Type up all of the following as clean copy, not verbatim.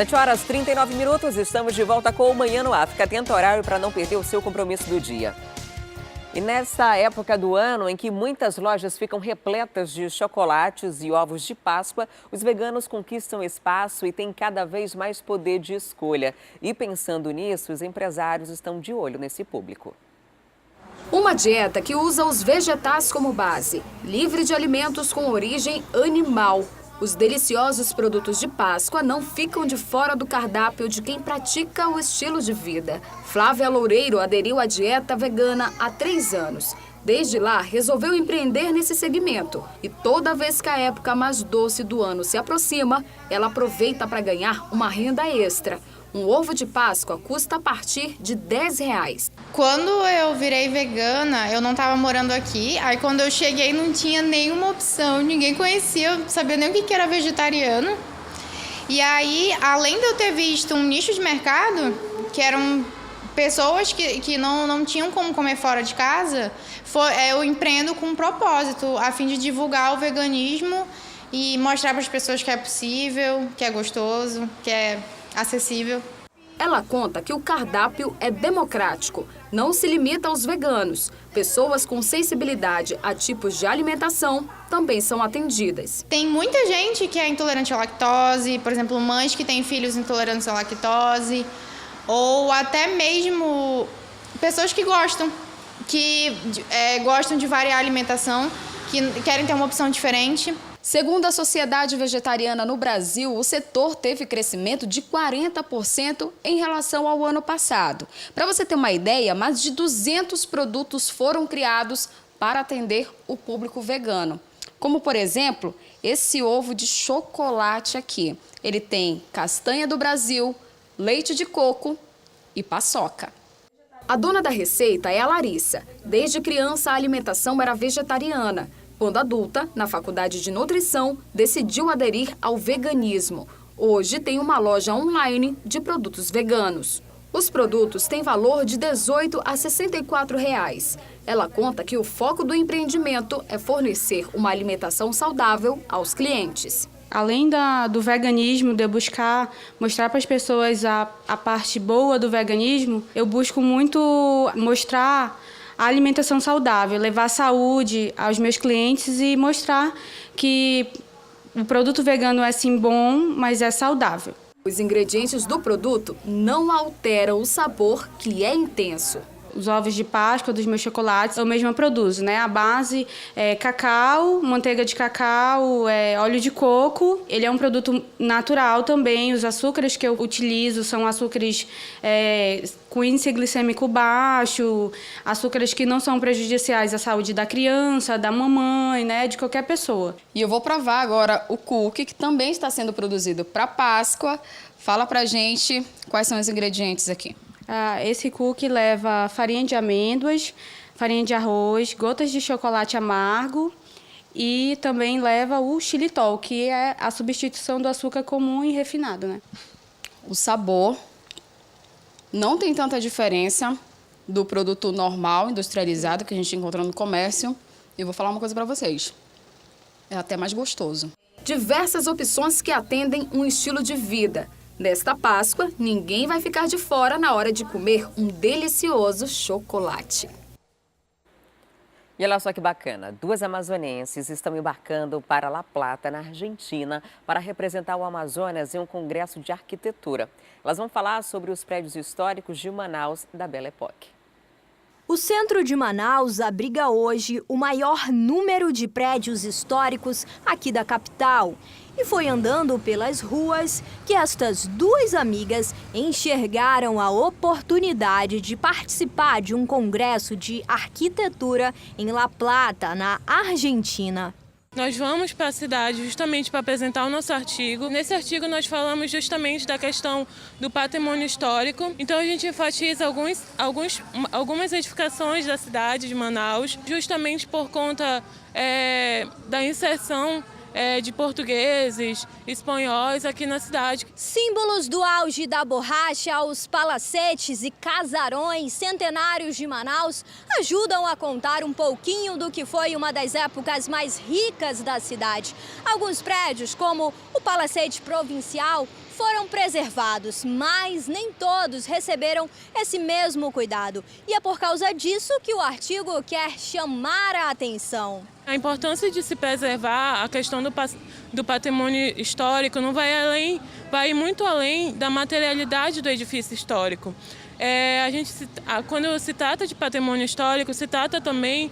7h39, estamos de volta com o Manhã no Ar. Fica atento ao horário para não perder o seu compromisso do dia. E nessa época do ano em que muitas lojas ficam repletas de chocolates e ovos de Páscoa, os veganos conquistam espaço e têm cada vez mais poder de escolha. E pensando nisso, os empresários estão de olho nesse público. Uma dieta que usa os vegetais como base, livre de alimentos com origem animal. Os deliciosos produtos de Páscoa não ficam de fora do cardápio de quem pratica o estilo de vida. Flávia Loureiro aderiu à dieta vegana há 3 anos. Desde lá, resolveu empreender nesse segmento. E toda vez que a época mais doce do ano se aproxima, ela aproveita para ganhar uma renda extra. Um ovo de Páscoa custa a partir de R$10. Quando eu virei vegana, eu não estava morando aqui. Aí quando eu cheguei não tinha nenhuma opção, ninguém conhecia, eu sabia nem o que era vegetariano. E aí, além de eu ter visto um nicho de mercado, que eram pessoas que não tinham como comer fora de casa, eu empreendo com um propósito, a fim de divulgar o veganismo e mostrar para as pessoas que é possível, que é gostoso, que é acessível. Ela conta que o cardápio é democrático, não se limita aos veganos. Pessoas com sensibilidade a tipos de alimentação também são atendidas. Tem muita gente que é intolerante à lactose, por exemplo, mães que têm filhos intolerantes à lactose, ou até mesmo pessoas que gostam de variar a alimentação, que querem ter uma opção diferente. Segundo a Sociedade Vegetariana no Brasil, o setor teve crescimento de 40% em relação ao ano passado. Para você ter uma ideia, mais de 200 produtos foram criados para atender o público vegano. Como, por exemplo, esse ovo de chocolate aqui. Ele tem castanha do Brasil, leite de coco e paçoca. A dona da receita é a Larissa. Desde criança, a alimentação era vegetariana. Quando adulta, na faculdade de nutrição, decidiu aderir ao veganismo. Hoje tem uma loja online de produtos veganos. Os produtos têm valor de R$18 a R$64. Ela conta que o foco do empreendimento é fornecer uma alimentação saudável aos clientes. Além do veganismo, de eu buscar mostrar para as pessoas a parte boa do veganismo, eu busco muito mostrar a alimentação saudável, levar saúde aos meus clientes e mostrar que o produto vegano é sim bom, mas é saudável. Os ingredientes do produto não alteram o sabor, que é intenso. Os ovos de Páscoa dos meus chocolates eu mesma produzo, né? A base é cacau, manteiga de cacau, óleo de coco. Ele é um produto natural também. Os açúcares que eu utilizo são açúcares com índice glicêmico baixo, açúcares que não são prejudiciais à saúde da criança, da mamãe, né? De qualquer pessoa. E eu vou provar agora o cookie, que também está sendo produzido para Páscoa. Fala pra gente quais são os ingredientes aqui. Esse cookie leva farinha de amêndoas, farinha de arroz, gotas de chocolate amargo e também leva o xilitol, que é a substituição do açúcar comum e refinado, né? O sabor não tem tanta diferença do produto normal, industrializado, que a gente encontra no comércio. E vou falar uma coisa para vocês. É até mais gostoso. Diversas opções que atendem um estilo de vida. Nesta Páscoa, ninguém vai ficar de fora na hora de comer um delicioso chocolate. E olha só que bacana, 2 amazonenses estão embarcando para La Plata, na Argentina, para representar o Amazonas em um congresso de arquitetura. Elas vão falar sobre os prédios históricos de Manaus da Belle Époque. O centro de Manaus abriga hoje o maior número de prédios históricos aqui da capital. E foi andando pelas ruas que estas 2 amigas enxergaram a oportunidade de participar de um congresso de arquitetura em La Plata, na Argentina. Nós vamos para a cidade justamente para apresentar o nosso artigo. Nesse artigo nós falamos justamente da questão do patrimônio histórico. Então a gente enfatiza algumas edificações da cidade de Manaus, justamente por conta da inserção de portugueses, espanhóis aqui na cidade. Símbolos do auge da borracha, os palacetes e casarões centenários de Manaus ajudam a contar um pouquinho do que foi uma das épocas mais ricas da cidade. Alguns prédios, como o Palacete Provincial, foram preservados, mas nem todos receberam esse mesmo cuidado. E é por causa disso que o artigo quer chamar a atenção. A importância de se preservar a questão do patrimônio histórico não vai muito além da materialidade do edifício histórico. Quando se trata de patrimônio histórico, se trata também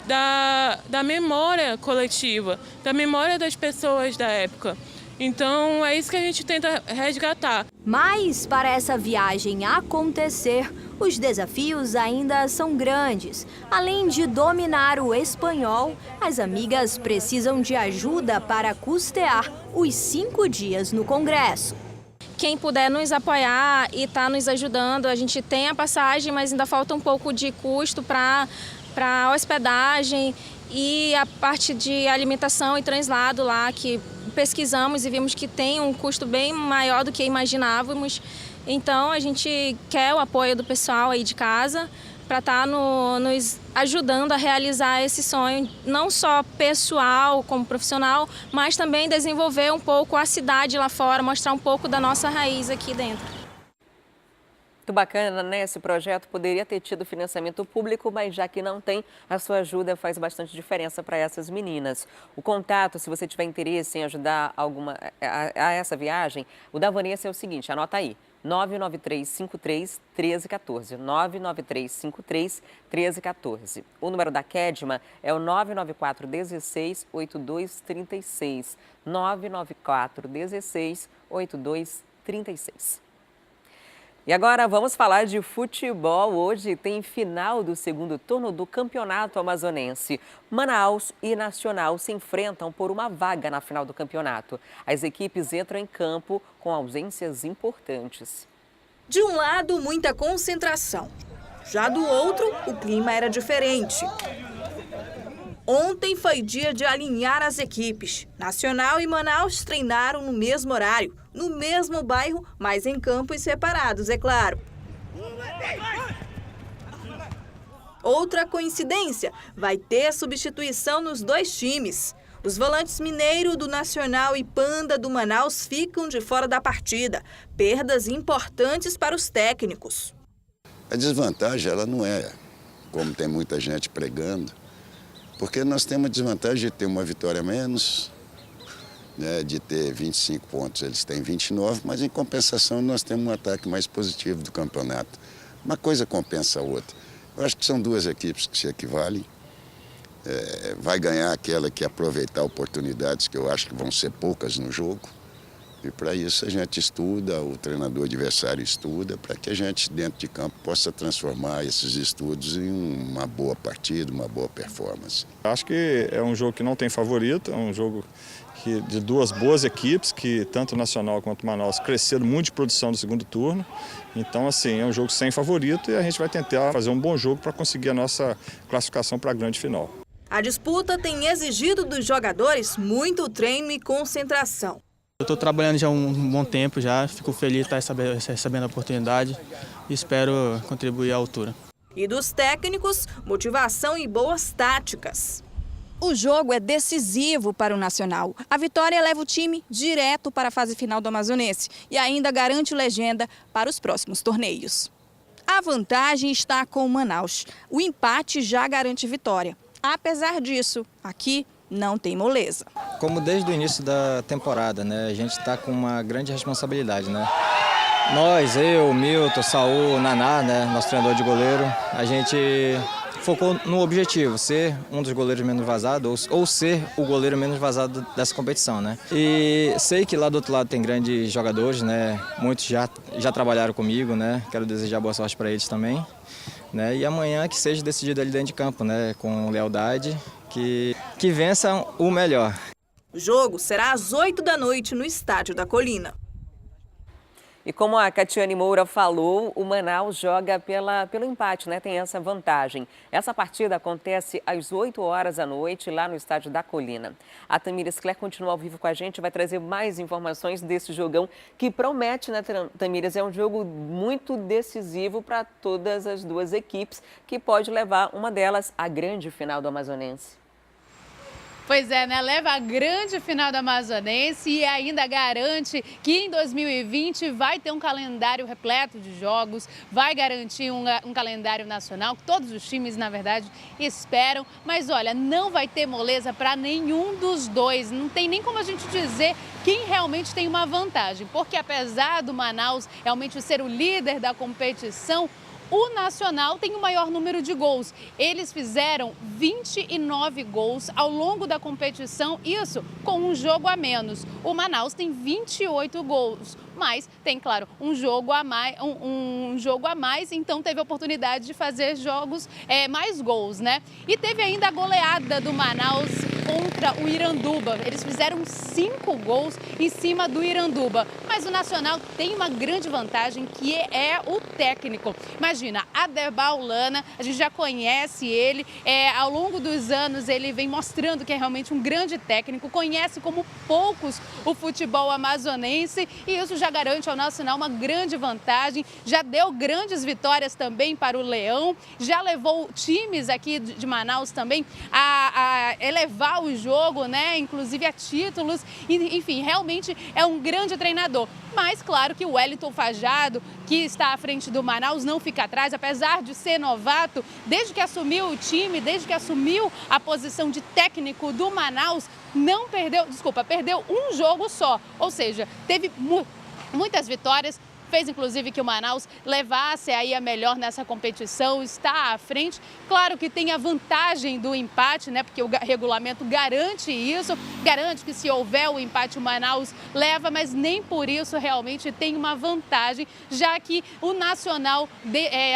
da memória coletiva, da memória das pessoas da época. Então, é isso que a gente tenta resgatar. Mas, para essa viagem acontecer, os desafios ainda são grandes. Além de dominar o espanhol, as amigas precisam de ajuda para custear os 5 dias no Congresso. Quem puder nos apoiar e está nos ajudando, a gente tem a passagem, mas ainda falta um pouco de custo para hospedagem e a parte de alimentação e translado lá, que pesquisamos e vimos que tem um custo bem maior do que imaginávamos. Então, a gente quer o apoio do pessoal aí de casa para estar nos ajudando a realizar esse sonho, não só pessoal como profissional, mas também desenvolver um pouco a cidade lá fora, mostrar um pouco da nossa raiz aqui dentro. Muito bacana, né? Esse projeto poderia ter tido financiamento público, mas já que não tem, a sua ajuda faz bastante diferença para essas meninas. O contato, se você tiver interesse em ajudar a essa viagem, o da Vanessa é o seguinte, anota aí, 99353-1314, 99353-1314. O número da Kedma é o 994-16-8236, 994-16-8236. E agora vamos falar de futebol. Hoje tem final do segundo turno do Campeonato Amazonense. Manaus e Nacional se enfrentam por uma vaga na final do campeonato. As equipes entram em campo com ausências importantes. De um lado, muita concentração. Já do outro, o clima era diferente. Ontem foi dia de alinhar as equipes. Nacional e Manaus treinaram no mesmo horário, no mesmo bairro, mas em campos separados, é claro. Outra coincidência, vai ter substituição nos 2 times. Os volantes Mineiro do Nacional e Panda do Manaus ficam de fora da partida. Perdas importantes para os técnicos. A desvantagem, ela não é como tem muita gente pregando, porque nós temos a desvantagem de ter uma vitória a menos, né, de ter 25 pontos, eles têm 29, mas em compensação nós temos um ataque mais positivo do campeonato. Uma coisa compensa a outra. Eu acho que são 2 equipes que se equivalem. Vai ganhar aquela que aproveitar oportunidades, que eu acho que vão ser poucas no jogo. E para isso a gente estuda, o treinador adversário estuda, para que a gente dentro de campo possa transformar esses estudos em uma boa partida, uma boa performance. Acho que é um jogo que não tem favorito, é um jogo de 2 boas equipes, que tanto o Nacional quanto o Manaus cresceram muito de produção no segundo turno. Então, assim, é um jogo sem favorito e a gente vai tentar fazer um bom jogo para conseguir a nossa classificação para a grande final. A disputa tem exigido dos jogadores muito treino e concentração. Eu estou trabalhando já há um bom tempo, fico feliz de estar recebendo a oportunidade e espero contribuir à altura. E dos técnicos, motivação e boas táticas. O jogo é decisivo para o Nacional. A vitória leva o time direto para a fase final do Amazonense e ainda garante legenda para os próximos torneios. A vantagem está com o Manaus. O empate já garante vitória. Apesar disso, aqui não tem moleza. Como desde o início da temporada, né, a gente está com uma grande responsabilidade, né? Nós, eu, Milton, Saul, Naná, né, nosso treinador de goleiro, a gente focou no objetivo, ser um dos goleiros menos vazados ou ser o goleiro menos vazado dessa competição, né? E sei que lá do outro lado tem grandes jogadores, né? Muitos já trabalharam comigo, né? Quero desejar boa sorte para eles também, né? E amanhã que seja decidido ali dentro de campo, né? Com lealdade, que vençam o melhor. O jogo será às 8 da noite no Estádio da Colina. E como a Catiane Moura falou, o Manaus joga pelo empate, né? Tem essa vantagem. Essa partida acontece às 8 horas da noite, lá no Estádio da Colina. A Tamires Cler continua ao vivo com a gente, vai trazer mais informações desse jogão que promete, né, Tamires? É um jogo muito decisivo para todas as 2 equipes, que pode levar uma delas à grande final do Amazonense. Pois é, né? Leva a grande final da Amazonense e ainda garante que em 2020 vai ter um calendário repleto de jogos, vai garantir um calendário nacional, que todos os times, na verdade, esperam. Mas olha, não vai ter moleza para nenhum dos dois. Não tem nem como a gente dizer quem realmente tem uma vantagem, porque apesar do Manaus realmente ser o líder da competição, o Nacional tem o maior número de gols. Eles fizeram 29 gols ao longo da competição, isso com um jogo a menos. O Manaus tem 28 gols, mas tem, claro, um jogo a mais, então teve a oportunidade de fazer mais gols, né? E teve ainda a goleada do Manaus contra o Iranduba. Eles fizeram 5 gols em cima do Iranduba. Mas o Nacional tem uma grande vantagem, que é o técnico. Imagina, Aderbal Lana, a gente já conhece ele. Ao longo dos anos, ele vem mostrando que é realmente um grande técnico. Conhece como poucos o futebol amazonense. E isso já garante ao Nacional uma grande vantagem. Já deu grandes vitórias também para o Leão. Já levou times aqui de Manaus também a elevar o jogo, né? Inclusive a títulos, enfim, realmente é um grande treinador. Mas claro que o Wellington Fajardo, que está à frente do Manaus, não fica atrás, apesar de ser novato, desde que assumiu o time, desde que assumiu a posição de técnico do Manaus, perdeu um jogo só, ou seja, teve muitas vitórias. Fez, inclusive, que o Manaus levasse aí a melhor nessa competição, está à frente. Claro que tem a vantagem do empate, né? Porque o regulamento garante isso, garante que se houver o empate o Manaus leva, mas nem por isso realmente tem uma vantagem, já que o Nacional,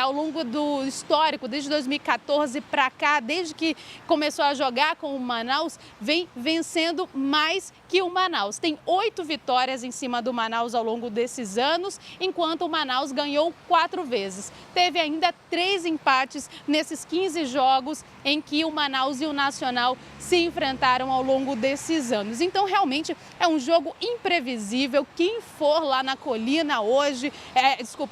ao longo do histórico, desde 2014 para cá, desde que começou a jogar com o Manaus, vem vencendo mais que o Manaus. Tem 8 vitórias em cima do Manaus ao longo desses anos, enquanto o Manaus ganhou 4 vezes. Teve ainda 3 empates nesses 15 jogos em que o Manaus e o Nacional se enfrentaram ao longo desses anos. Então, realmente, é um jogo imprevisível. Quem for lá na Colina hoje,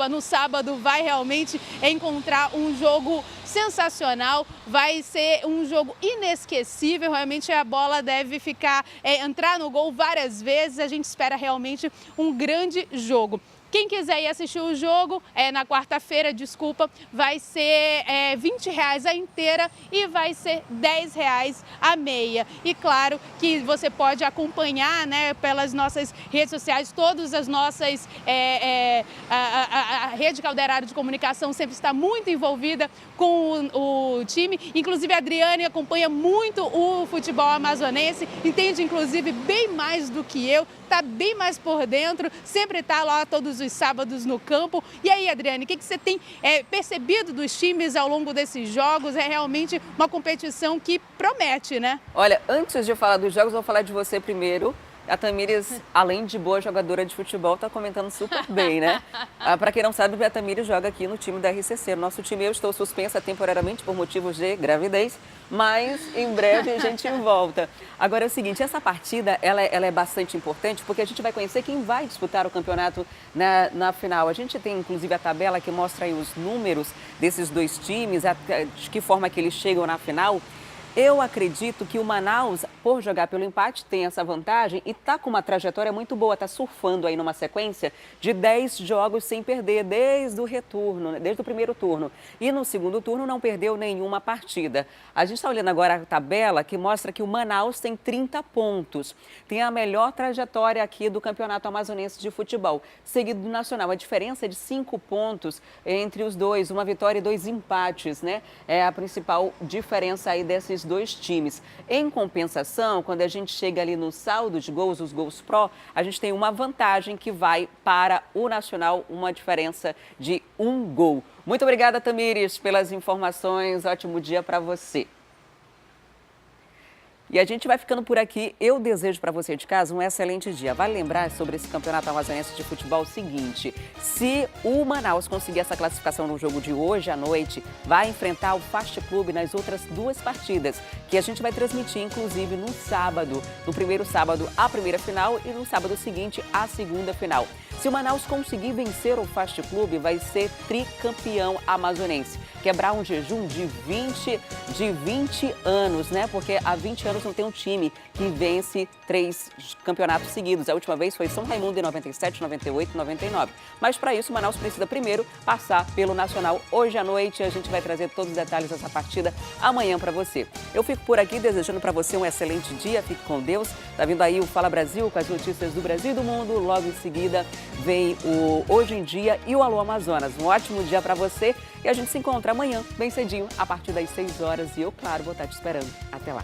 no sábado, vai realmente encontrar um jogo sensacional. Vai ser um jogo inesquecível. Realmente, a bola deve entrar no gol várias vezes. A gente espera realmente um grande jogo. Quem quiser ir assistir o jogo, na quarta-feira, vai ser R$20 a inteira e vai ser R$10 a meia. E claro que você pode acompanhar, né, pelas nossas redes sociais, todas as nossas... a Rede Calderaro de Comunicação sempre está muito envolvida com o time. Inclusive, a Adriane acompanha muito o futebol amazonense, entende, inclusive, bem mais do que eu, está bem mais por dentro, sempre está lá todos os sábados no campo. E aí, Adriane, o que você tem percebido dos times ao longo desses jogos? É realmente uma competição que promete, né? Olha, antes de falar dos jogos, vou falar de você primeiro. A Tamires, além de boa jogadora de futebol, está comentando super bem, né? Para quem não sabe, a Tamires joga aqui no time da RCC. No nosso time, eu estou suspensa temporariamente por motivos de gravidez, mas em breve a gente volta. Agora é o seguinte, essa partida ela é bastante importante porque a gente vai conhecer quem vai disputar o campeonato na final. A gente tem, inclusive, a tabela que mostra aí os números desses dois times, de que forma que eles chegam na final. Eu acredito que o Manaus, por jogar pelo empate, tem essa vantagem e está com uma trajetória muito boa, está surfando aí numa sequência de 10 jogos sem perder desde o retorno, desde o primeiro turno. E no segundo turno não perdeu nenhuma partida. A gente está olhando agora a tabela que mostra que o Manaus tem 30 pontos. Tem a melhor trajetória aqui do Campeonato Amazonense de Futebol, seguido do Nacional. A diferença é de 5 pontos entre os dois, uma vitória e 2 empates, né? É a principal diferença aí desses dois times. Em compensação, quando a gente chega ali no saldo de gols, os gols pró, a gente tem uma vantagem que vai para o Nacional, uma diferença de 1 gol. Muito obrigada, Tamires, pelas informações. Ótimo dia para você. E a gente vai ficando por aqui. Eu desejo para você de casa um excelente dia. Vale lembrar sobre esse Campeonato Amazonense de Futebol o seguinte: se o Manaus conseguir essa classificação no jogo de hoje à noite, vai enfrentar o Fast Club nas outras 2 partidas, que a gente vai transmitir, inclusive, no sábado. No primeiro sábado, a primeira final e no sábado seguinte, a segunda final. Se o Manaus conseguir vencer o Fast Clube, vai ser tricampeão amazonense. Quebrar um jejum de 20 anos, né? Porque há 20 anos não tem um time que vence 3 campeonatos seguidos. A última vez foi São Raimundo em 97, 98 e 99. Mas para isso, o Manaus precisa primeiro passar pelo Nacional. Hoje à noite a gente vai trazer todos os detalhes dessa partida amanhã para você. Eu fico por aqui desejando para você um excelente dia. Fique com Deus. Tá vindo aí o Fala Brasil com as notícias do Brasil e do mundo. Logo em seguida vem o Hoje em Dia e o Alô Amazonas. Um ótimo dia para você e a gente se encontra amanhã, bem cedinho, a partir das 6 horas. E eu, claro, vou estar te esperando. Até lá.